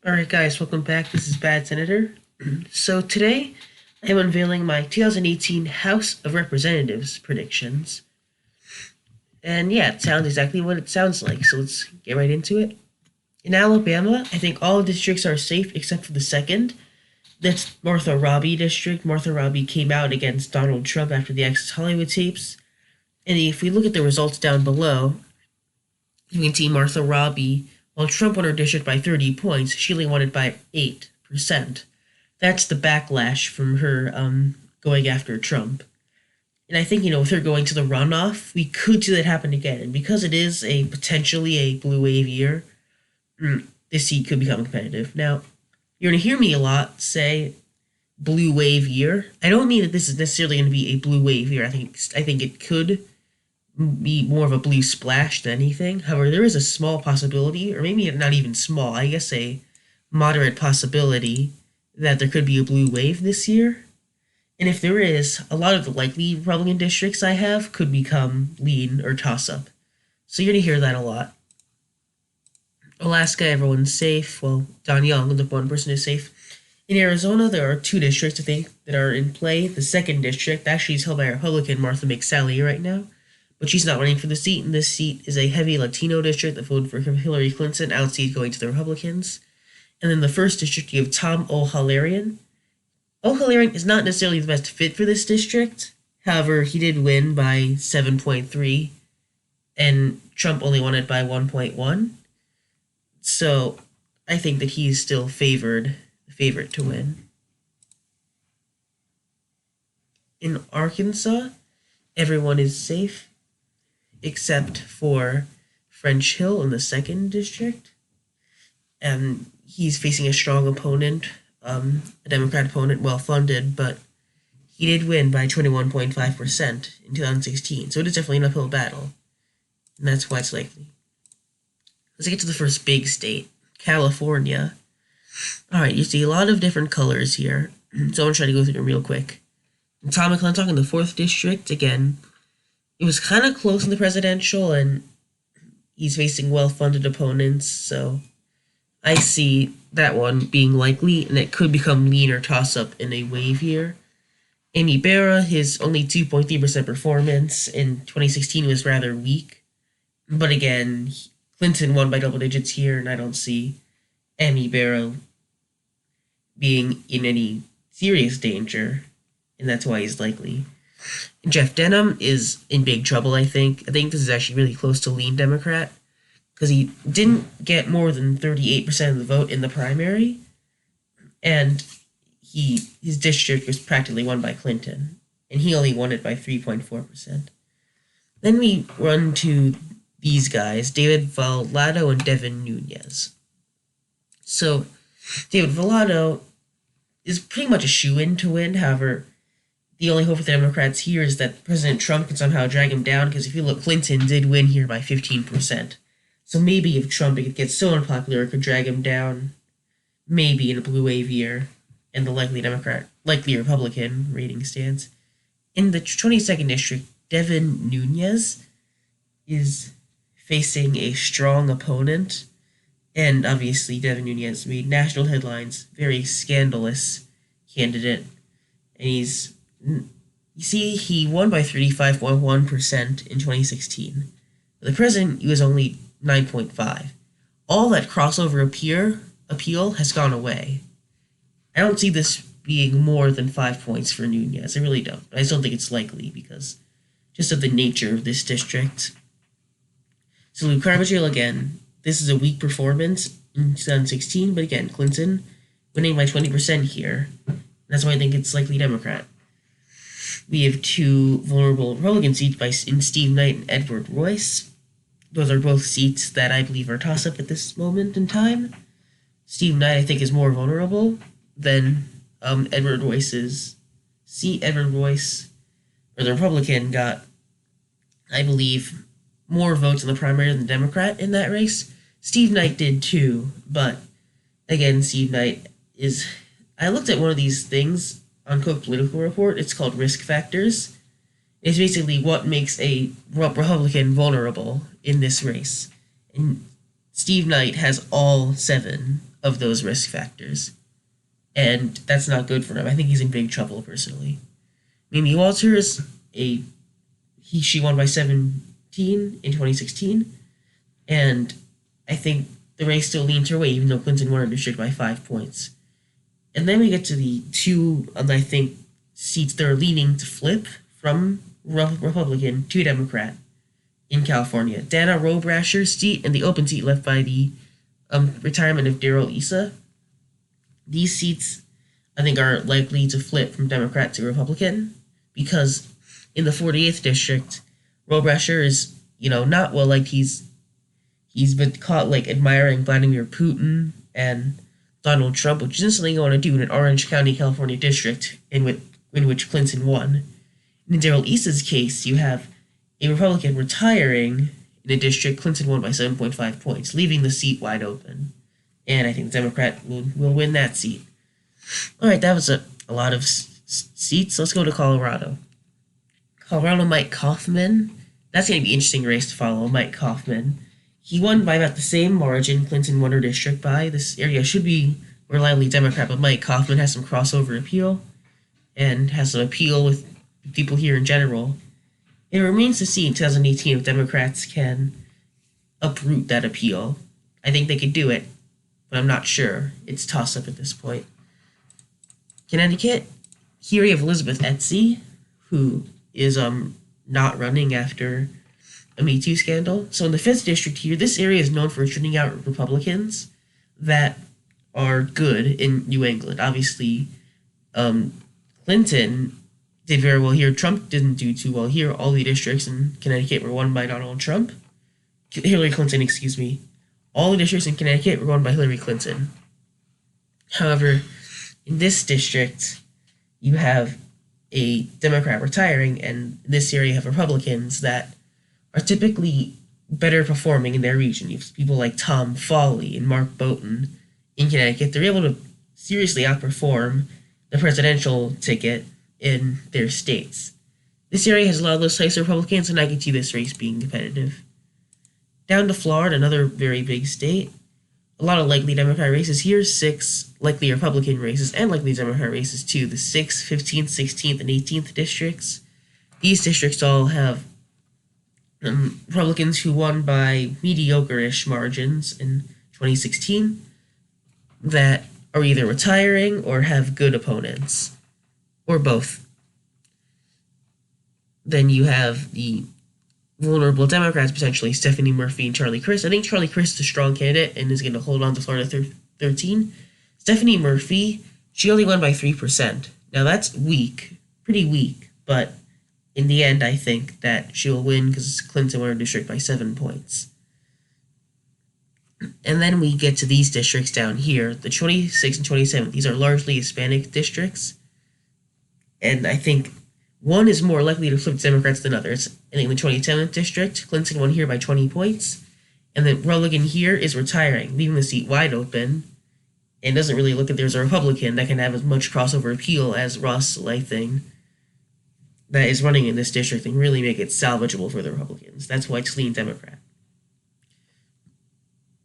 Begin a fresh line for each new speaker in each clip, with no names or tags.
Alright guys, welcome back. This is Bad Senator. So today, I'm unveiling my 2018 House of Representatives predictions. And yeah, it sounds exactly what it sounds like, so let's get right into it. In Alabama, I think all districts are safe except for the second. That's Martha Robbie district. Martha Robbie came out against Donald Trump after the Access Hollywood tapes. And if we look at the results down below, you can see Martha Robbie, while Trump won her district by 30 points, she only won it by 8%. That's the backlash from her going after Trump. And I think, with her going to the runoff, we could see that happen again. And because it is potentially a blue wave year, this seat could become competitive. Now, you're going to hear me a lot say blue wave year. I don't mean that this is necessarily going to be a blue wave year. I think it could be more of a blue splash than anything. However, there is a small possibility, or maybe not even small, I guess a moderate possibility that there could be a blue wave this year. And if there is, a lot of the likely Republican districts I have could become lean or toss-up. So you're going to hear that a lot. Alaska, everyone's safe. Well, Don Young, the one person, is safe. In Arizona, there are two districts, I think, that are in play. The second district actually is held by Republican Martha McSally right now, but she's not running for the seat, and this seat is a heavy Latino district that voted for Hillary Clinton. I don't see it going to the Republicans. And then the first district, you have Tom O'Halarian. O'Halarian is not necessarily the best fit for this district. However, he did win by 7.3, and Trump only won it by 1.1. So I think that he is still the favorite to win. In Arkansas, everyone is safe except for French Hill in the second district. And he's facing a strong opponent, a Democrat opponent, well-funded, but he did win by 21.5% in 2016. So it is definitely an uphill battle, and that's why it's likely. Let's get to the first big state, California. Alright, you see a lot of different colors here, so I'm going to try to go through them real quick. Tom McClintock in the 4th district, again, it was kind of close in the presidential, and he's facing well-funded opponents, so I see that one being likely, and it could become lean or toss-up in a wave year. Amy Barra, his only 2.3% performance in 2016 was rather weak, but again, Clinton won by double digits here, and I don't see Amy Barra being in any serious danger, and that's why he's likely. Jeff Denham is in big trouble, I think. I think this is actually really close to lean Democrat, because he didn't get more than 38% of the vote in the primary, and his district was practically won by Clinton, and he only won it by 3.4%. Then we run to these guys, David Vallado and Devin Nunes. So, David Vallado is pretty much a shoo-in to win. However, the only hope for the Democrats here is that President Trump can somehow drag him down, because if you look, Clinton did win here by 15%. So maybe if Trump gets so unpopular, it could drag him down, maybe in a blue wave year, and the likely Republican rating stands. In the 22nd district, Devin Nunes is facing a strong opponent, and obviously Devin Nunes made national headlines, very scandalous candidate, and he won by 35.1% in 2016. The president, he was only 9.5. All that crossover appeal has gone away. I don't see this being more than 5 points for Nunes. I really don't. I still think it's likely because just of the nature of this district. So Luke Carmichael, again, this is a weak performance in 2016, but again, Clinton winning by 20% here. That's why I think it's likely Democrat. We have two vulnerable Republican seats in Steve Knight and Edward Royce. Those are both seats that I believe are toss-up at this moment in time. Steve Knight, I think, is more vulnerable than Edward Royce's seat. Edward Royce, or the Republican, got, I believe, more votes in the primary than the Democrat in that race. Steve Knight did too, but again, Steve Knight is... I looked at one of these things on Cook Political Report. It's called Risk Factors. It's basically what makes a Republican vulnerable in this race. And Steve Knight has all 7 of those risk factors. And that's not good for him. I think he's in big trouble, personally. Mimi Walters, she won by 17 in 2016, and I think the race still leans her way, even though Clinton won her district by 5 points. And then we get to the two, I think, seats that are leaning to flip from Republican to Democrat in California. Dana Robrasher's seat and the open seat left by the retirement of Darrell Issa. These seats, I think, are likely to flip from Democrat to Republican because in the 48th district, Robrasher is, not well liked. He's been caught admiring Vladimir Putin and Donald Trump, which isn't something you want to do in an Orange County, California district in which Clinton won. In Darrell Issa's case, you have a Republican retiring in a district Clinton won by 7.5 points, leaving the seat wide open. And I think the Democrat will win that seat. All right, that was a lot of seats. Let's go to Colorado. Colorado, Mike Kaufman. That's going to be an interesting race to follow, Mike Kaufman. He won by about the same margin Clinton won her district by. This area should be reliably Democrat, but Mike Kaufman has some crossover appeal and has some appeal with people here in general. It remains to see in 2018 if Democrats can uproot that appeal. I think they could do it, but I'm not sure. It's toss-up at this point. Connecticut, here we have Elizabeth Etsy, who is not running after a Me Too scandal. So in the 5th district here, this area is known for turning out Republicans that are good in New England. Obviously, Clinton did very well here. Trump didn't do too well here. All the districts in Connecticut were won by Donald Trump. Hillary Clinton, excuse me. All the districts in Connecticut were won by Hillary Clinton. However, in this district, you have a Democrat retiring, and in this area you have Republicans that are typically better performing in their region. You have people like Tom Foley and Mark Bowden in Connecticut. They're able to seriously outperform the presidential ticket in their states. This area has a lot of those types of Republicans, and I can see this race being competitive. Down to Florida, another very big state. A lot of likely Democrat races here, 6 likely Republican races, and likely Democrat races too. The 6th, 15th, 16th, and 18th districts. These districts all have Republicans who won by mediocre-ish margins in 2016 that are either retiring or have good opponents, or both. Then you have the vulnerable Democrats, potentially Stephanie Murphy and Charlie Crist. I think Charlie Crist is a strong candidate and is going to hold on to Florida 13. Stephanie Murphy, she only won by 3%. Now that's weak, pretty weak, but in the end, I think that she will win because Clinton won her district by 7 points. And then we get to these districts down here, the 26th and 27th. These are largely Hispanic districts, and I think one is more likely to flip Democrats than others. I think in the 27th district, Clinton won here by 20 points, and the Republican here is retiring, leaving the seat wide open, and doesn't really look like there's a Republican that can have as much crossover appeal as Ross Lything that is running in this district and really make it salvageable for the Republicans. That's why it's lean Democrat.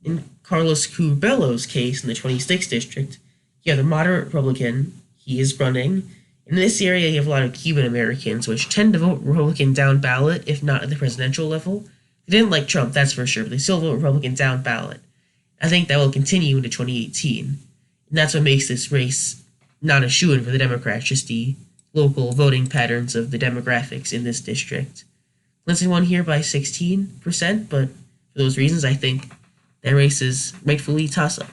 In Carlos Curbello's case in the 26th district, you have the moderate Republican. He is running. In this area, you have a lot of Cuban Americans, which tend to vote Republican down ballot, if not at the presidential level. They didn't like Trump, that's for sure, but they still vote Republican down ballot. I think that will continue into 2018. And that's what makes this race not a shoo-in for the Democrats, just the local voting patterns of the demographics in this district. Clinton won here by 16%, but for those reasons, I think that race is rightfully toss-up.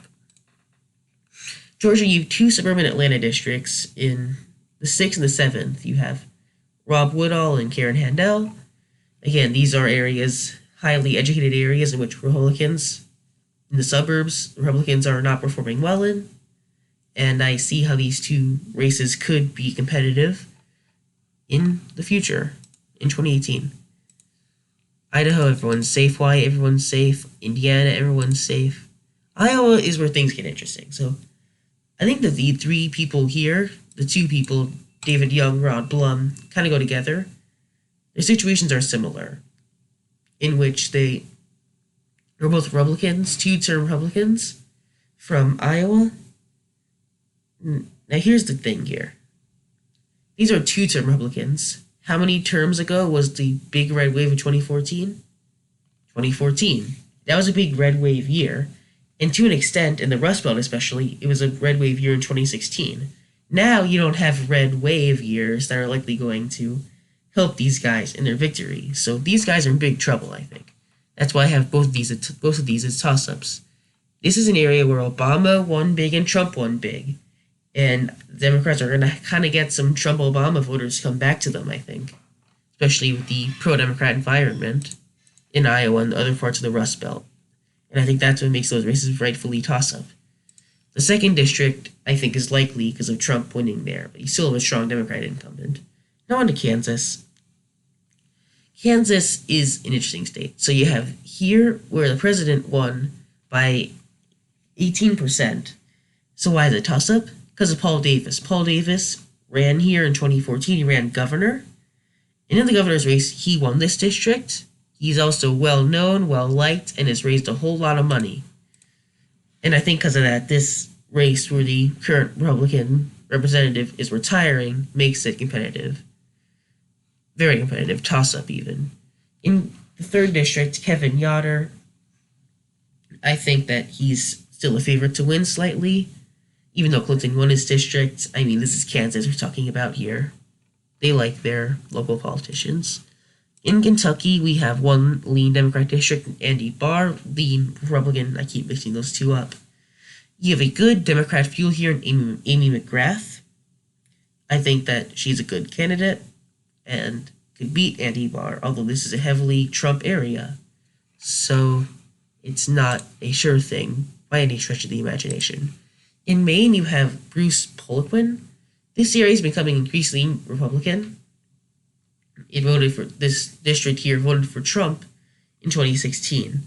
Georgia, you have 2 suburban Atlanta districts. In the 6th and the 7th, you have Rob Woodall and Karen Handel. Again, these are areas, highly educated areas in which Republicans in the suburbs, Republicans are not performing well in. And I see how these 2 races could be competitive in the future, in 2018. Idaho, everyone's safe. Hawaii, everyone's safe. Indiana, everyone's safe. Iowa is where things get interesting. So I think that the 3 people here, the 2 people, David Young, Rod Blum, kind of go together. Their situations are similar, in which they are both Republicans, 2-term Republicans, from Iowa. Now here's the thing here. These are two-term Republicans. How many terms ago was the big red wave of 2014? 2014. That was a big red wave year. And to an extent, in the Rust Belt especially, it was a red wave year in 2016. Now you don't have red wave years that are likely going to help these guys in their victory. So these guys are in big trouble, I think. That's why I have both of these as toss-ups. This is an area where Obama won big and Trump won big. And Democrats are going to kind of get some Trump-Obama voters come back to them, I think. Especially with the pro-Democrat environment in Iowa and other parts of the Rust Belt. And I think that's what makes those races rightfully toss-up. The second district, I think, is likely because of Trump winning there, but you still have a strong Democrat incumbent. Now on to Kansas. Kansas is an interesting state. So you have here where the president won by 18%. So why is it toss-up? Because of Paul Davis. Paul Davis ran here in 2014. He ran governor. And in the governor's race, he won this district. He's also well-known, well-liked, and has raised a whole lot of money. And I think because of that, this race where the current Republican representative is retiring makes it competitive. Very competitive, toss-up even. In the third district, Kevin Yoder, I think that he's still a favorite to win slightly. Even though Clinton won his district, I mean, this is Kansas we're talking about here. They like their local politicians. In Kentucky, we have one lean Democrat district, Andy Barr, lean Republican. I keep mixing those two up. You have a good Democrat fuel here in Amy McGrath. I think that she's a good candidate and could beat Andy Barr, although this is a heavily Trump area. So it's not a sure thing by any stretch of the imagination. In Maine, you have Bruce Poliquin. This area is becoming increasingly Republican. It voted for this district here, voted for Trump in 2016.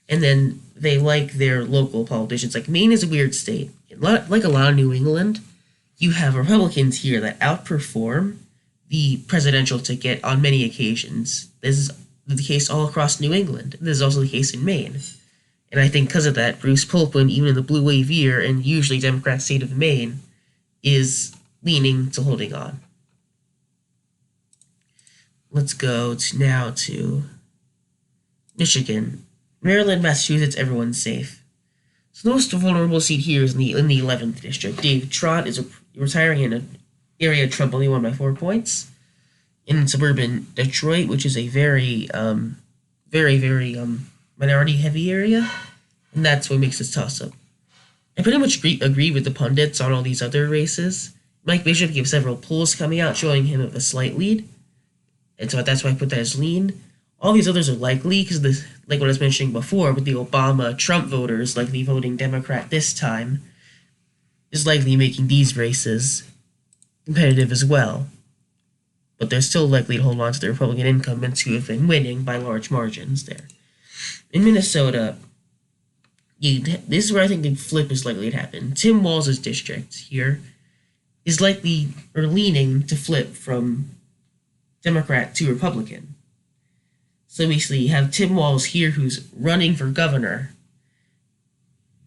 And then they like their local politicians. Like Maine is a weird state. Like a lot of New England, you have Republicans here that outperform the presidential ticket on many occasions. This is the case all across New England. This is also the case in Maine. And I think because of that, Bruce Poliquin, even in the blue wave year and usually Democrat state of Maine, is leaning to holding on. Let's go now to Michigan. Maryland, Massachusetts, everyone's safe. So the most vulnerable seat here is in the 11th district. Dave Trott is retiring in an area Trump only won by 4 points. In suburban Detroit, which is a very minority-heavy area, and that's what makes this toss-up. I pretty much agree with the pundits on all these other races. Mike Bishop gave several polls coming out showing him a slight lead, and so that's why I put that as lean. All these others are likely because, like what I was mentioning before, with the Obama-Trump voters likely voting Democrat this time, is likely making these races competitive as well. But they're still likely to hold on to the Republican incumbents who have been winning by large margins there. In Minnesota, this is where I think the flip is likely to happen. Tim Walz's district here is likely or leaning to flip from Democrat to Republican. So basically, you have Tim Walz here who's running for governor.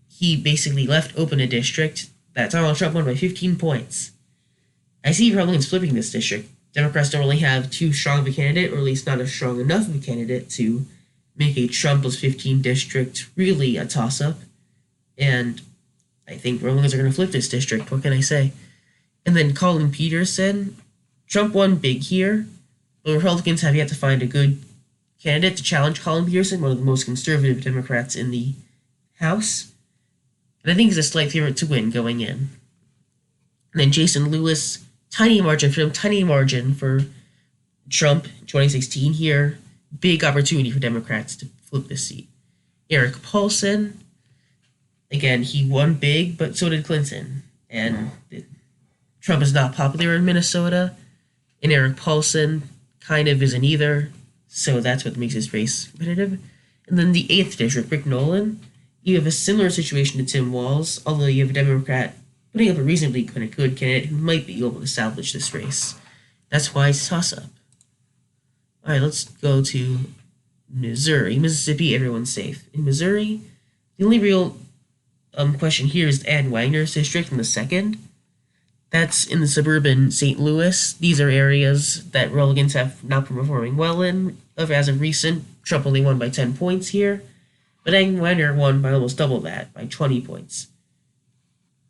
He basically left open a district that Donald Trump won by 15 points. I see Republicans flipping this district. Democrats don't really have too strong of a candidate, or at least not a strong enough of a candidate to make a Trump plus 15 district really a toss-up. And I think Republicans are going to flip this district. What can I say? And then Colin Peterson. Trump won big here, but Republicans have yet to find a good candidate to challenge Colin Peterson, one of the most conservative Democrats in the House. And I think he's a slight favorite to win going in. And then Jason Lewis, tiny margin for Trump in 2016 here. Big opportunity for Democrats to flip this seat. Eric Paulson, again, he won big, but so did Clinton. And Trump is not popular in Minnesota, and Eric Paulson kind of isn't either, so that's what makes his race competitive. And then the 8th district, Rick Nolan, you have a similar situation to Tim Walz, although you have a Democrat putting up a reasonably kind of good candidate who might be able to salvage this race. That's why it's toss-up. All right, let's go to Missouri. Mississippi, everyone's safe. In Missouri, the only real question here is Ann Wagner's district in the 2nd. That's in the suburban St. Louis. These are areas that Republicans have not been performing well in as of recent. Trump only won by 10 points here, but Ann Wagner won by almost double that, by 20 points.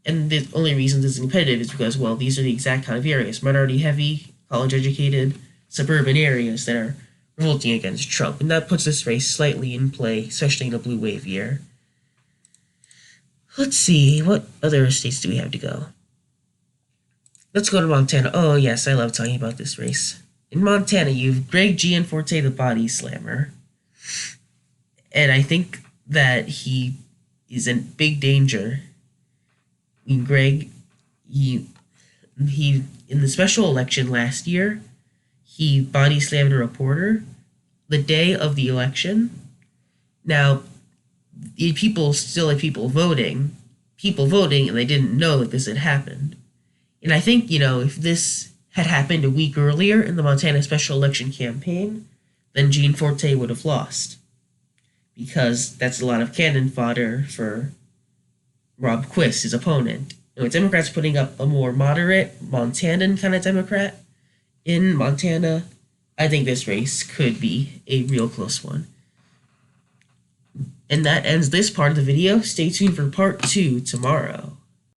And the only reason this is competitive is because, well, these are the exact kind of areas, minority-heavy, college-educated, suburban areas that are revolting against Trump. And that puts this race slightly in play, especially in a blue wave year. Let's see, what other states do we have to go? Let's go to Montana. Oh, yes, I love talking about this race. In Montana, you've Greg Gianforte, the body slammer. And I think that he is in big danger. I mean, Greg, he in the special election last year, he body slammed a reporter the day of the election. Now, people still had people voting, and they didn't know that this had happened. And I think, if this had happened a week earlier in the Montana special election campaign, then Gianforte would have lost. Because that's a lot of cannon fodder for Rob Quist, his opponent. With Democrats putting up a more moderate Montanan kind of Democrat in Montana, I think this race could be a real close one. And that ends this part of the video. Stay tuned for part 2 tomorrow.